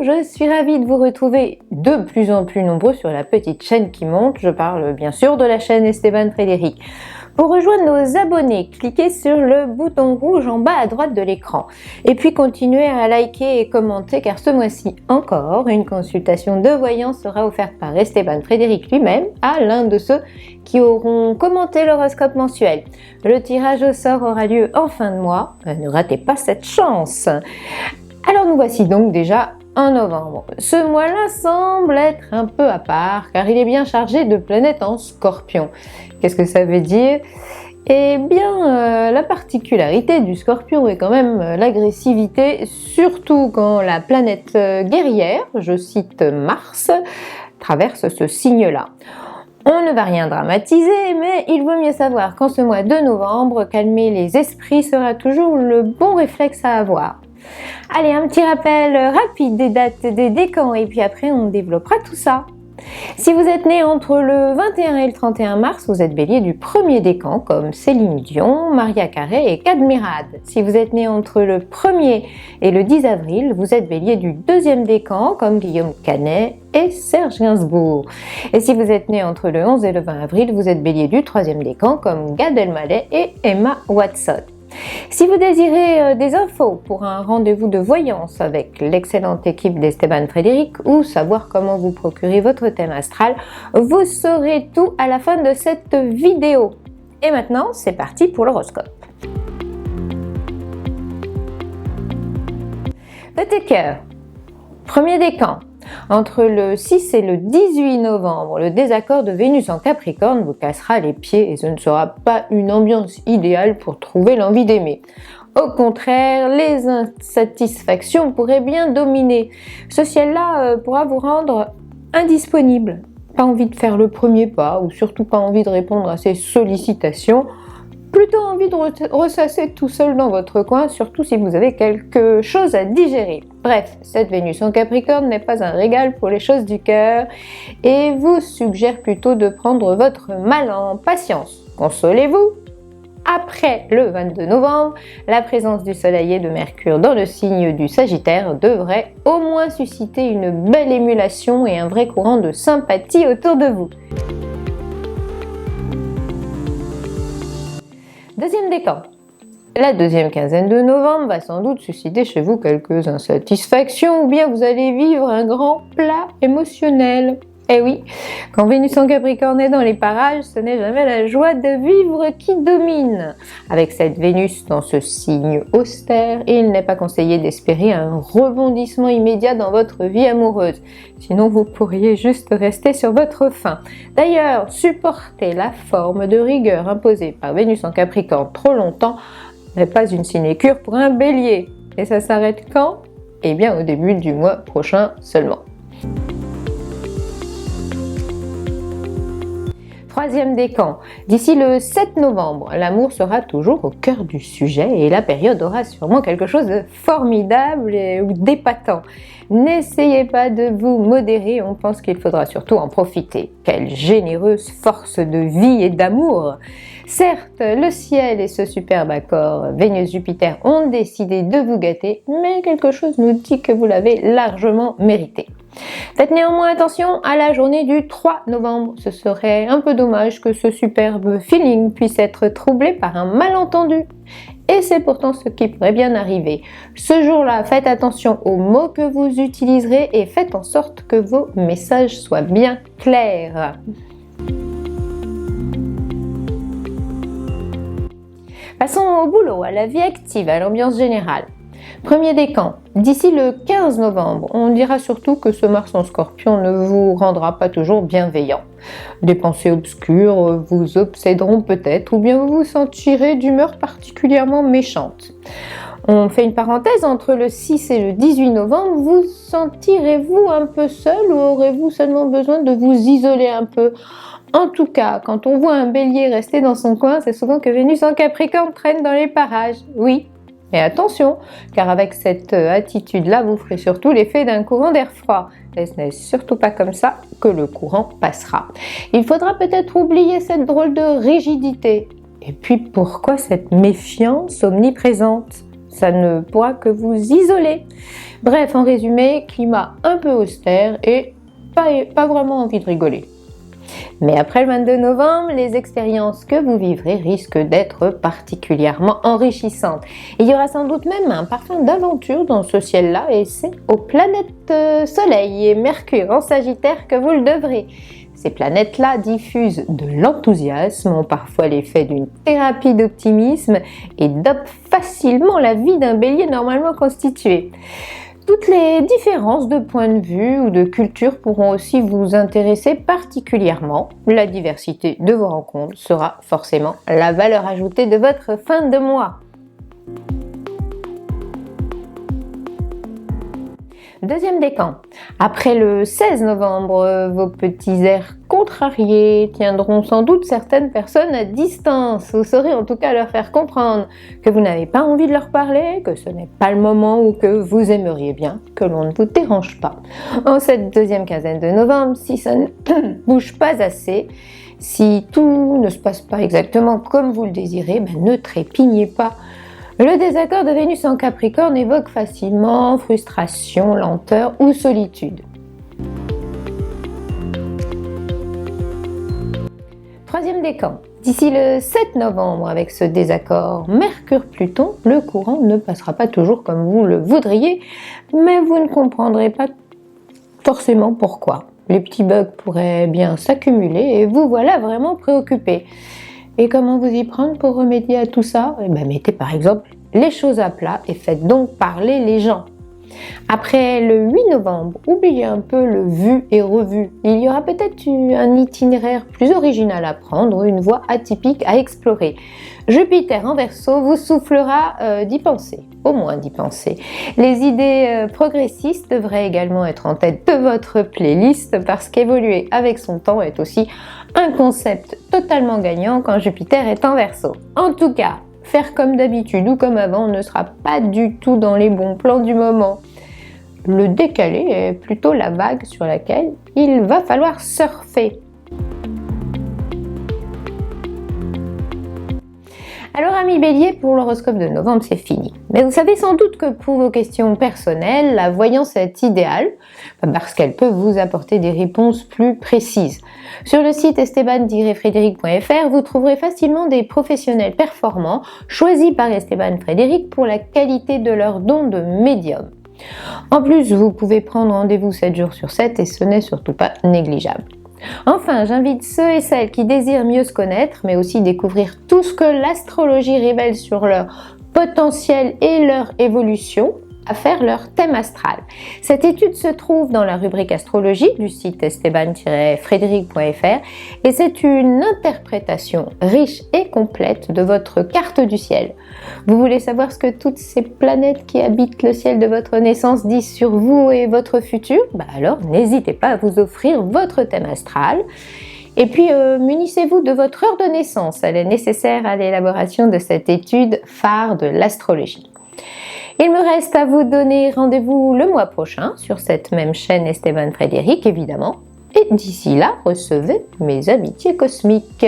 je suis ravie de vous retrouver de plus en plus nombreux sur la petite chaîne qui monte. Je parle bien sûr de la chaîne Esteban Frédéric. Pour rejoindre nos abonnés, cliquez sur le bouton rouge en bas à droite de l'écran. Et puis continuez à liker et commenter car ce mois-ci encore, une consultation de voyance sera offerte par Esteban Frédéric lui-même à l'un de ceux qui auront commenté l'horoscope mensuel. Le tirage au sort aura lieu en fin de mois. Ne ratez pas cette chance. Alors nous voici donc déjà en novembre. Ce mois-là semble être un peu à part car il est bien chargé de planètes en Scorpion. Qu'est-ce que ça veut dire ? Eh bien, la particularité du Scorpion est quand même l'agressivité, surtout quand la planète guerrière, je cite Mars, traverse ce signe-là. On ne va rien dramatiser, mais il vaut mieux savoir qu'en ce mois de novembre, calmer les esprits sera toujours le bon réflexe à avoir. Allez, un petit rappel rapide des dates des décans et puis après on développera tout ça. Si vous êtes né entre le 21 et le 31 mars, vous êtes bélier du premier décan comme Céline Dion, Maria Carey et Cadmerade. Si vous êtes né entre le 1er et le 10 avril, vous êtes bélier du deuxième décan comme Guillaume Canet et Serge Gainsbourg. Et si vous êtes né entre le 11 et le 20 avril, vous êtes bélier du troisième décan comme Gad Elmaleh et Emma Watson. Si vous désirez des infos pour un rendez-vous de voyance avec l'excellente équipe d'Esteban Frédéric ou savoir comment vous procurer votre thème astral, vous saurez tout à la fin de cette vidéo. Et maintenant, c'est parti pour l'horoscope. Petit cœur, premier décan. Entre le 6 et le 18 novembre, le désaccord de Vénus en Capricorne vous cassera les pieds et ce ne sera pas une ambiance idéale pour trouver l'envie d'aimer. Au contraire, les insatisfactions pourraient bien dominer. Ce ciel-là pourra vous rendre indisponible. Pas envie de faire le premier pas ou surtout pas envie de répondre à ces sollicitations. Plutôt envie de ressasser tout seul dans votre coin, surtout si vous avez quelque chose à digérer. Bref, cette Vénus en Capricorne n'est pas un régal pour les choses du cœur et vous suggère plutôt de prendre votre mal en patience. Consolez-vous. Après le 22 novembre, la présence du Soleil et de Mercure dans le signe du Sagittaire devrait au moins susciter une belle émulation et un vrai courant de sympathie autour de vous. Deuxième décan. La deuxième quinzaine de novembre va sans doute susciter chez vous quelques insatisfactions ou bien vous allez vivre un grand plat émotionnel. Eh oui, quand Vénus en Capricorne est dans les parages, ce n'est jamais la joie de vivre qui domine. Avec cette Vénus dans ce signe austère, il n'est pas conseillé d'espérer un rebondissement immédiat dans votre vie amoureuse. Sinon, vous pourriez juste rester sur votre faim. D'ailleurs, supporter la forme de rigueur imposée par Vénus en Capricorne trop longtemps n'est pas une sinécure pour un bélier. Et ça s'arrête quand ? Eh bien, au début du mois prochain seulement. Troisième décan. D'ici le 7 novembre, l'amour sera toujours au cœur du sujet et la période aura sûrement quelque chose de formidable ou d'épatant. N'essayez pas de vous modérer, on pense qu'il faudra surtout en profiter. Quelle généreuse force de vie et d'amour! Certes, le ciel et ce superbe accord Vénus-Jupiter ont décidé de vous gâter, mais quelque chose nous dit que vous l'avez largement mérité. Faites néanmoins attention à la journée du 3 novembre. Ce serait un peu dommage que ce superbe feeling puisse être troublé par un malentendu. Et c'est pourtant ce qui pourrait bien arriver. Ce jour-là, faites attention aux mots que vous utiliserez et faites en sorte que vos messages soient bien clairs. Passons au boulot, à la vie active, à l'ambiance générale. Premier décan. D'ici le 15 novembre, on dira surtout que ce Mars en Scorpion ne vous rendra pas toujours bienveillant. Des pensées obscures vous obséderont peut-être ou bien vous vous sentirez d'humeur particulièrement méchante. On fait une parenthèse, entre le 6 et le 18 novembre, vous sentirez-vous un peu seul ou aurez-vous seulement besoin de vous isoler un peu ? En tout cas, quand on voit un bélier rester dans son coin, c'est souvent que Vénus en Capricorne traîne dans les parages. Oui, mais attention, car avec cette attitude-là, vous ferez surtout l'effet d'un courant d'air froid. Et ce n'est surtout pas comme ça que le courant passera. Il faudra peut-être oublier cette drôle de rigidité. Et puis pourquoi cette méfiance omniprésente ? ça ne pourra que vous isoler. Bref, en résumé, climat un peu austère et pas vraiment envie de rigoler. Mais après le 22 novembre, les expériences que vous vivrez risquent d'être particulièrement enrichissantes. Il y aura sans doute même un parfum d'aventure dans ce ciel-là, et c'est aux planètes Soleil et Mercure en Sagittaire que vous le devrez. Ces planètes-là diffusent de l'enthousiasme, ont parfois l'effet d'une thérapie d'optimisme et dopent facilement la vie d'un bélier normalement constitué. Toutes les différences de point de vue ou de culture pourront aussi vous intéresser particulièrement. La diversité de vos rencontres sera forcément la valeur ajoutée de votre fin de mois. Deuxième décan. Après le 16 novembre, vos petits airs contrariés tiendront sans doute certaines personnes à distance. Vous saurez en tout cas leur faire comprendre que vous n'avez pas envie de leur parler, que ce n'est pas le moment ou que vous aimeriez bien que l'on ne vous dérange pas. En cette deuxième quinzaine de novembre, si ça ne bouge pas assez, si tout ne se passe pas exactement comme vous le désirez, ne trépignez pas. Le désaccord de Vénus en Capricorne évoque facilement frustration, lenteur ou solitude. Troisième décan. D'ici le 7 novembre, avec ce désaccord Mercure-Pluton, le courant ne passera pas toujours comme vous le voudriez, mais vous ne comprendrez pas forcément pourquoi. Les petits bugs pourraient bien s'accumuler et vous voilà vraiment préoccupé. Et comment vous y prendre pour remédier à tout ça ? Mettez par exemple les choses à plat et faites donc parler les gens. Après le 8 novembre, oubliez un peu le vu et revu. Il y aura peut-être un itinéraire plus original à prendre, une voie atypique à explorer. Jupiter en Verseau vous soufflera d'y penser, au moins d'y penser. Les idées progressistes devraient également être en tête de votre playlist parce qu'évoluer avec son temps est aussi un concept totalement gagnant quand Jupiter est en Verseau. En tout cas, faire comme d'habitude ou comme avant ne sera pas du tout dans les bons plans du moment. Le décalé est plutôt la vague sur laquelle il va falloir surfer. Alors amis Bélier, pour l'horoscope de novembre, c'est fini. Mais vous savez sans doute que pour vos questions personnelles, la voyance est idéale parce qu'elle peut vous apporter des réponses plus précises. Sur le site esteban-frédéric.fr, vous trouverez facilement des professionnels performants choisis par Esteban Frédéric pour la qualité de leur don de médium. En plus, vous pouvez prendre rendez-vous 7 jours sur 7 et ce n'est surtout pas négligeable. Enfin, j'invite ceux et celles qui désirent mieux se connaître, mais aussi découvrir tout ce que l'astrologie révèle sur leur potentiel et leur évolution, à faire leur thème astral. Cette étude se trouve dans la rubrique astrologie du site esteban-frédéric.fr et c'est une interprétation riche et complète de votre carte du ciel. Vous voulez savoir ce que toutes ces planètes qui habitent le ciel de votre naissance disent sur vous et votre futur ? Alors n'hésitez pas à vous offrir votre thème astral. Et puis, munissez-vous de votre heure de naissance. Elle est nécessaire à l'élaboration de cette étude phare de l'astrologie. Il me reste à vous donner rendez-vous le mois prochain sur cette même chaîne Esteban Frédéric, évidemment. Et d'ici là, recevez mes amitiés cosmiques.